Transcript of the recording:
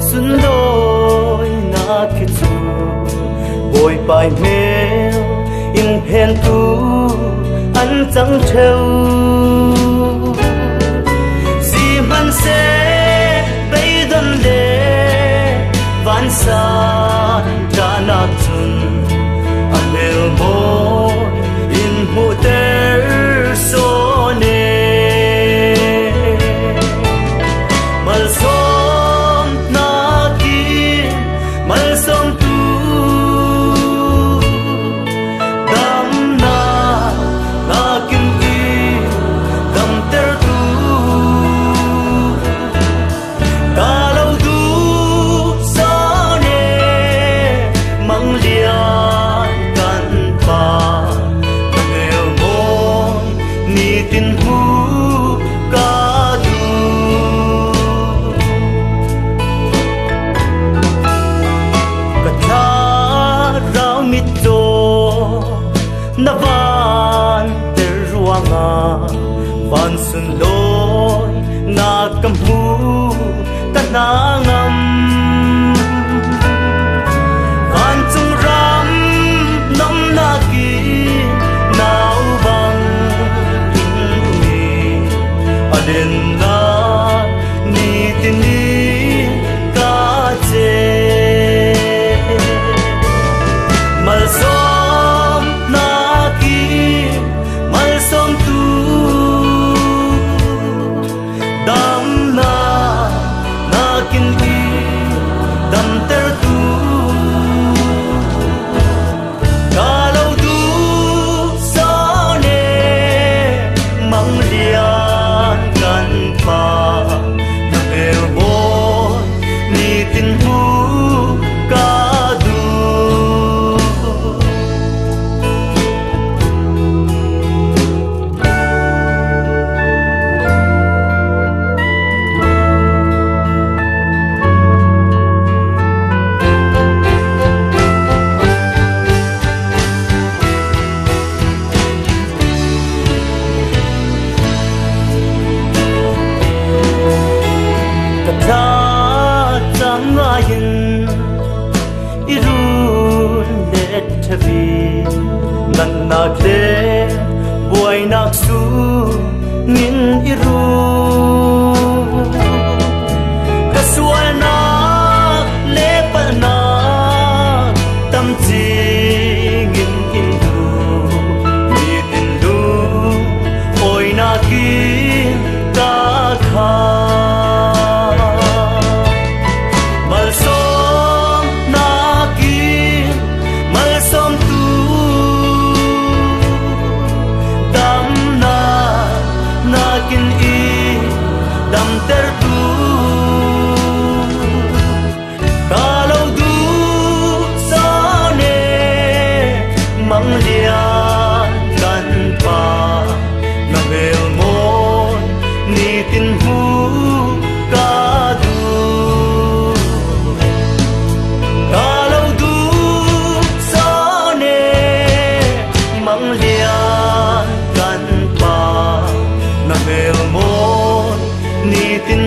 xuân đôi na khi chu bồi bài mèo in phen tu anh chẳng theo si man se bay đâm lệ van san cha na chun anh mèo môi in hu ter so ne mal som na ki mal som tu dam na kim ki dam ter tu ta lâu tu sa ne mang lian kan pa neo mo ni tin hu ka du ka tha rao mi to na van ter ruanga van sun loi na kam hu ta na ngam van chung ram nam na ki nau bang in mi aden na ni tin ni ka che mal som na ki mal som tu dam na kin ki dam ter tu ka lâu tu sa ne mang lian kan pa na el bo ni tin hu ka du ta chẳng ngayin irun let thavi nan nak le boy nak su ngin iru kaswal na le pa na tam chi ngin iru ni tin du boy na ki ta kha mal som na ki mal som tu dam na kin i dam ter tu ka lâu du sa ne mang lian kan pa na bel mon ni tin hu ka du ka lâu du sa ne mang lian kan pa na bel mon ni tin